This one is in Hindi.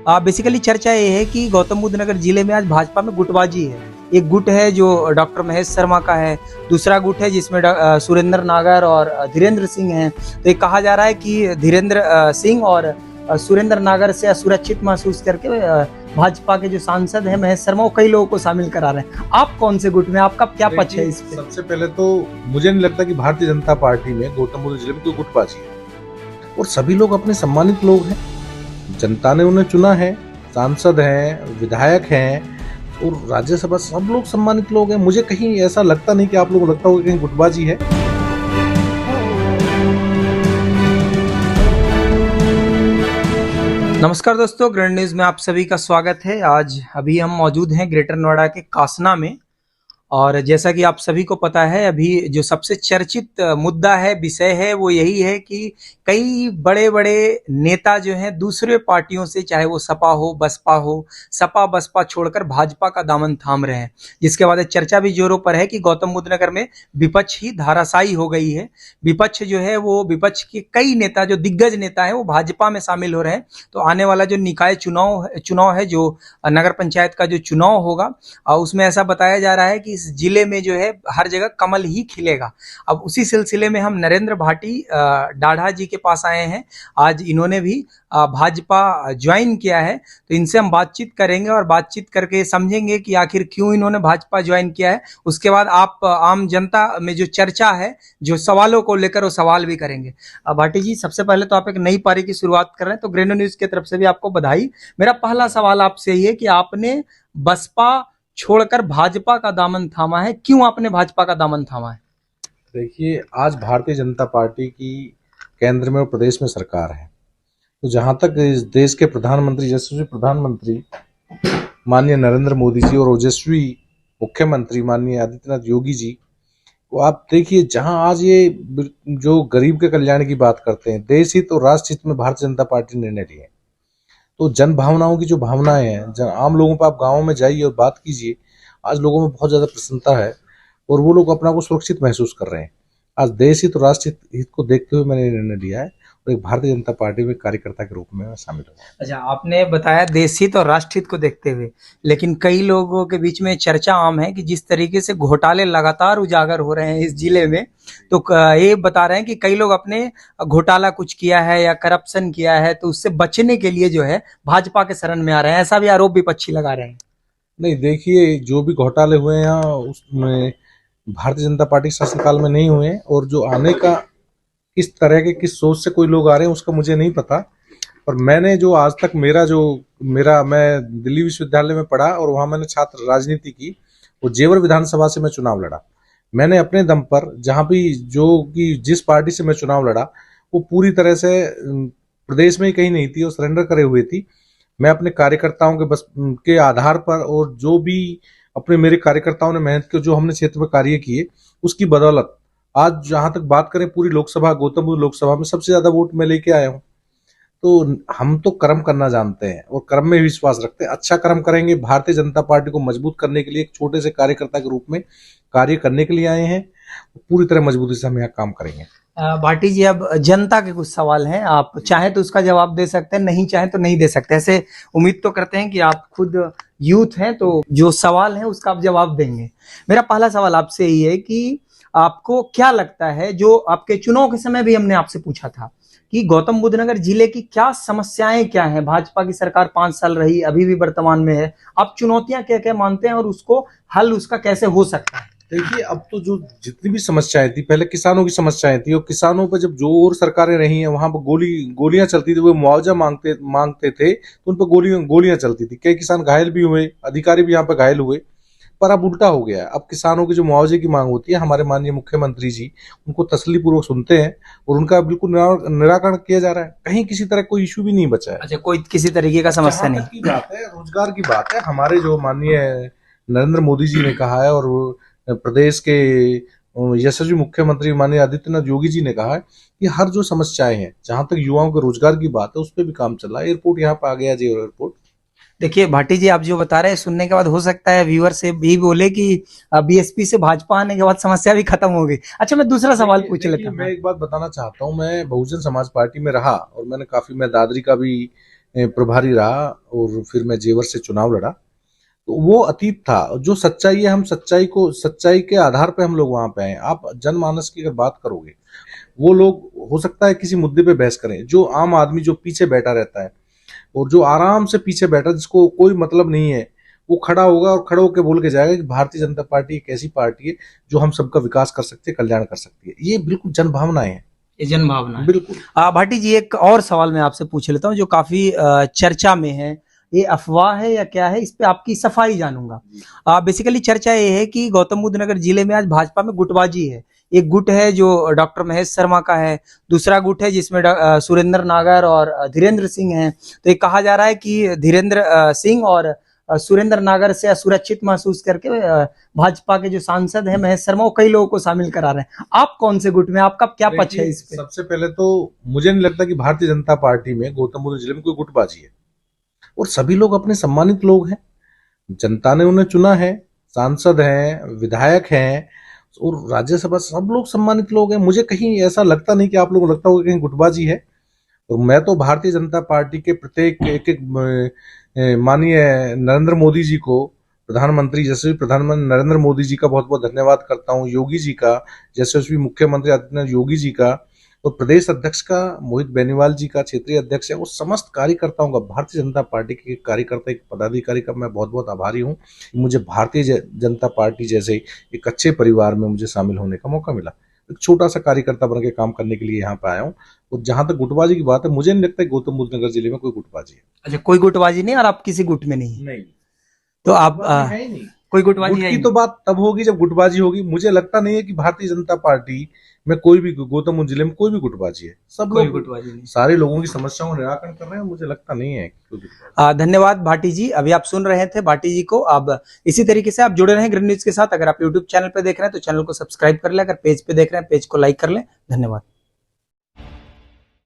बेसिकली चर्चा ये है कि गौतम बुद्ध नगर जिले में आज भाजपा में गुटबाजी है। एक गुट है जो डॉक्टर महेश शर्मा का है, दूसरा गुट है जिसमें सुरेंद्र नागर और धीरेन्द्र सिंह हैं। तो ये कहा जा रहा है कि धीरेन्द्र सिंह और सुरेंद्र नागर से असुरक्षित महसूस करके भाजपा के जो सांसद हैं महेश शर्मा, वो कई लोगों को शामिल करा रहे हैं। आप कौन से गुट में, आपका क्या पक्ष है इस पे? सबसे पहले तो मुझे नहीं लगता कि भारतीय जनता पार्टी में गौतम बुद्ध जिले में कोई गुटबाजी है, और सभी लोग अपने सम्मानित लोग हैं। जनता ने उन्हें चुना है, सांसद हैं, विधायक हैं और राज्यसभा, सब लोग सम्मानित लोग हैं। मुझे कहीं ऐसा लगता नहीं कि आप लोगों को लगता होगा कहीं गुटबाजी है। नमस्कार दोस्तों, ग्रैंड न्यूज में आप सभी का स्वागत है। आज अभी हम मौजूद हैं ग्रेटर नोएडा के कासना में, और जैसा कि आप सभी को पता है, अभी जो सबसे चर्चित मुद्दा है, विषय है, वो यही है कि कई बड़े बड़े नेता जो हैं दूसरे पार्टियों से, चाहे वो सपा हो, बसपा हो, सपा बसपा छोड़कर भाजपा का दामन थाम रहे हैं। जिसके बाद चर्चा भी जोरों पर है कि गौतम बुद्ध नगर में विपक्ष ही धाराशायी हो गई है। विपक्ष जो है वो, विपक्ष के कई नेता, जो दिग्गज नेता है, वो भाजपा में शामिल हो रहे हैं। तो आने वाला जो निकाय चुनाव है, जो नगर पंचायत का जो चुनाव होगा, उसमें ऐसा बताया जा रहा है कि जिले में जो है हर जगह कमल ही खिलेगा। अब उसी सिलसिले में हम नरेंद्र भाटी डाढ़ा जी के पास आए हैं। आज इन्होंने भी भाजपा ज्वाइन किया है, तो इनसे हम बातचीत करेंगे और बातचीत करके समझेंगे कि आखिर क्यों इन्होंने भाजपा ज्वाइन किया है। उसके बाद आप आम जनता में जो चर्चा है, जो सवालों को लेकर, वो सवाल भी करेंगे। भाटी जी, सबसे पहले तो आप एक नई पारी की शुरुआत कर रहे हैं, तो ग्रैंड न्यूज की तरफ से भी आपको बधाई। मेरा पहला सवाल आपसे ये है कि आपने बसपा छोड़कर भाजपा का दामन थामा है, क्यों आपने भाजपा का दामन थामा है? देखिए, आज भारतीय जनता पार्टी की केंद्र में और प्रदेश में सरकार है, तो जहां तक इस देश के प्रधानमंत्री, यशस्वी प्रधानमंत्री माननीय नरेंद्र मोदी जी और ओजस्वी मुख्यमंत्री माननीय आदित्यनाथ योगी जी को आप देखिए, जहां आज ये जो गरीब के कल्याण की बात करते हैं, देश हित और राष्ट्र हित में भारतीय जनता पार्टी ने निर्णय लिए। तो जन भावनाओं की जो भावनाएं हैं, आम लोगों पर आप गाँव में जाइए और बात कीजिए, आज लोगों में बहुत ज्यादा प्रसन्नता है और वो लोग अपना को सुरक्षित महसूस कर रहे हैं। आज देश हित और राष्ट्र हित को देखते हुए मैंने निर्णय लिया है और एक भारतीय जनता पार्टी में कार्यकर्ता के रूप में मैं शामिल हूँ। अच्छा, आपने बताया देश हित और राष्ट्र हित को देखते हुए, लेकिन कई लोगों के बीच में चर्चा आम है कि जिस तरीके से घोटाले लगातार उजागर हो रहे हैं इस जिले में, तो ये बता रहे हैं कि कई लोग अपने घोटाला कुछ किया है या करप्शन किया है, तो उससे बचने के लिए जो है भाजपा के शरण में आ रहे हैं। ऐसा भी आरोप विपक्षी लगा रहे हैं। नहीं, देखिए, जो भी घोटाले हुए हैं उसमें भारतीय जनता पार्टी के शासनकाल में नहीं हुए, और जो आने का किस तरह के, किस सोच से कोई लोग आ रहे हैं उसका मुझे नहीं पता। पर मैंने जो आज तक मैं दिल्ली विश्वविद्यालय में पढ़ा और वहां मैंने छात्र राजनीति की, वो जेवर विधानसभा से मैं चुनाव लड़ा। मैंने अपने दम पर, जहां भी जिस पार्टी से मैं चुनाव लड़ा, वो पूरी तरह से प्रदेश में ही कहीं नहीं थी और सरेंडर करे हुए थी। मैं अपने कार्यकर्ताओं के आधार पर, और जो भी अपने मेरे कार्यकर्ताओं ने मेहनत की, जो हमने क्षेत्र में कार्य किए, उसकी बदौलत आज जहां तक बात करें पूरी लोकसभा, गौतम बुद्ध लोकसभा में सबसे ज्यादा वोट मैं लेके आया हूं। तो हम तो कर्म करना जानते हैं और कर्म में विश्वास रखते हैं। अच्छा कर्म करेंगे। भारतीय जनता पार्टी को मजबूत करने के लिए एक छोटे से कार्यकर्ता के रूप में कार्य करने के लिए आए हैं। पूरी तरह मजबूती से हम यहाँ काम करेंगे। भाटी जी, अब जनता के कुछ सवाल हैं, आप चाहे तो उसका जवाब दे सकते हैं, नहीं चाहे तो नहीं दे सकते। ऐसे उम्मीद तो करते हैं कि आप खुद यूथ हैं, तो जो सवाल है उसका आप जवाब देंगे। मेरा पहला सवाल आपसे ये है कि आपको क्या लगता है, जो आपके चुनाव के समय भी हमने आपसे पूछा था कि गौतम बुद्ध नगर जिले की क्या समस्याएं क्या हैं? भाजपा की सरकार 5 साल रही, अभी भी वर्तमान में है, आप चुनौतियां क्या क्या मानते हैं और उसको हल उसका कैसे हो सकता है? देखिए, अब तो जो जितनी भी समस्याएं थी, पहले किसानों की समस्याएं थी, और किसानों पर जब जो और सरकारें रही हैं, वहां पर गोलियां चलती थी। वो मुआवजा मांगते थे तो उन पर गोलियां चलती थी। कई किसान घायल भी हुए, अधिकारी भी यहाँ पे घायल हुए। पर अब उल्टा हो गया है। अब किसानों की जो मुआवजे की मांग होती है, हमारे माननीय मुख्यमंत्री जी उनको तसल्ली पूर्वक सुनते हैं और उनका बिल्कुल निराकरण किया जा रहा है। कहीं किसी तरह कोई इश्यू भी नहीं बचा है। अच्छा, कोई किसी तरीके का समस्या नहीं की बात है, रोजगार की बात है। हमारे जो माननीय नरेंद्र मोदी जी ने कहा है और प्रदेश के यशस्वी मुख्यमंत्री माननीय आदित्यनाथ योगी जी ने कहा है कि हर जो समस्याएं हैं, जहां तक युवाओं के रोजगार की बात है, उस पर भी काम चल रहा है। एयरपोर्ट यहाँ पे आ गया जी, एयरपोर्ट। देखिए भाटी जी, आप जो बता रहे हैं, सुनने के बाद हो सकता है व्यूअर से भी बोले कि बीएसपी से भाजपा आने के बाद समस्या भी खत्म हो गई। अच्छा, मैं दूसरा सवाल पूछ लेता हूँ। मैं एक बात बताना चाहता हूँ। मैं बहुजन समाज पार्टी में रहा और मैं दादरी का भी प्रभारी रहा और फिर मैं जेवर से चुनाव लड़ा। तो वो अतीत था। जो सच्चाई है, हम सच्चाई के आधार पे हम लोग वहां पे आए। आप जनमानस की अगर बात करोगे, वो लोग हो सकता है किसी मुद्दे पे बहस करें, जो आम आदमी जो पीछे बैठा रहता है और जो आराम से पीछे बैठा, जिसको कोई मतलब नहीं है, वो खड़ा होगा और खड़ा होकर बोल के जाएगा कि भारतीय जनता पार्टी एक ऐसी पार्टी है जो हम सबका विकास कर सकती है, कल्याण कर सकती है। ये बिल्कुल जन भावनाएं हैं। ये जन भावना है। बिल्कुल। भाटी जी, एक और सवाल मैं आपसे पूछ लेता हूँ जो काफी चर्चा में है। ये अफवाह है या क्या है, इस पे आपकी सफाई जानूंगा। बेसिकली चर्चा ये है कि गौतम बुद्ध नगर जिले में आज भाजपा में गुटबाजी है। एक गुट है जो डॉक्टर महेश शर्मा का है, दूसरा गुट है जिसमें सुरेंद्र नागर और धीरेन्द्र सिंह हैं। तो ये कहा जा रहा है कि धीरेन्द्र सिंह और सुरेंद्र नागर से असुरक्षित महसूस करके भाजपा के जो सांसद हैं महेश शर्मा, वो कई लोगों को शामिल करा रहे हैं। आप कौन से गुट में, आपका क्या पक्ष है इस पे? सबसे पहले तो मुझे नहीं लगता कि भारतीय जनता पार्टी में गौतम बुद्ध जिले में कोई गुटबाजी है, और सभी लोग अपने सम्मानित लोग हैं। जनता ने उन्हें चुना है, सांसद हैं, विधायक हैं और राज्यसभा, सब लोग सम्मानित लोग हैं। मुझे कहीं ऐसा लगता नहीं कि आप लोगों को लगता होगा कहीं गुटबाजी है। और मैं तो भारतीय जनता पार्टी के प्रत्येक एक माननीय नरेंद्र मोदी जी को, प्रधानमंत्री यशस्वी प्रधानमंत्री नरेंद्र मोदी जी का बहुत बहुत धन्यवाद करता हूँ, योगी जी का, यशस्वी मुख्यमंत्री आदित्यनाथ योगी जी का, और प्रदेश अध्यक्ष का मोहित बेनीवाल जी का, क्षेत्रीय अध्यक्ष है, और समस्त कार्यकर्ताओं का, भारतीय जनता पार्टी के कार्यकर्ता एक पदाधिकारी का मैं बहुत बहुत आभारी हूँ। मुझे भारतीय जनता पार्टी जैसे एक अच्छे परिवार में मुझे शामिल होने का मौका मिला। एक छोटा सा कार्यकर्ता बन के काम करने के लिए यहाँ पे आया हूँ। और जहां तक गुटबाजी की बात है, मुझे नहीं लगता गौतम बुद्ध नगर जिले में कोई गुटबाजी है। अच्छा, कोई गुटबाजी नहीं, और आप किसी गुट में नहीं? नहीं। तो आप है ही नहीं। कोई गुटबाजी गुट है की तो बात तब होगी जब गुटबाजी होगी। मुझे लगता नहीं है कि भारतीय जनता पार्टी में कोई भी, गौतम बुद्ध जिले में कोई भी गुटबाजी है। सब कोई लोग गुटबाजी नहीं, सारे लोगों की समस्याओं का निराकरण कर रहे हैं। मुझे लगता नहीं है कोई गुटबाजी। धन्यवाद भाटी जी। अभी आप सुन रहे थे भाटी जी को। अब इसी तरीके से आप जुड़े रहें ग्रीन न्यूज के साथ। अगर आप यूट्यूब चैनल पे देख रहे हैं तो चैनल को सब्सक्राइब कर लें, अगर पेज पे देख रहे हैं पेज को लाइक कर लें। धन्यवाद।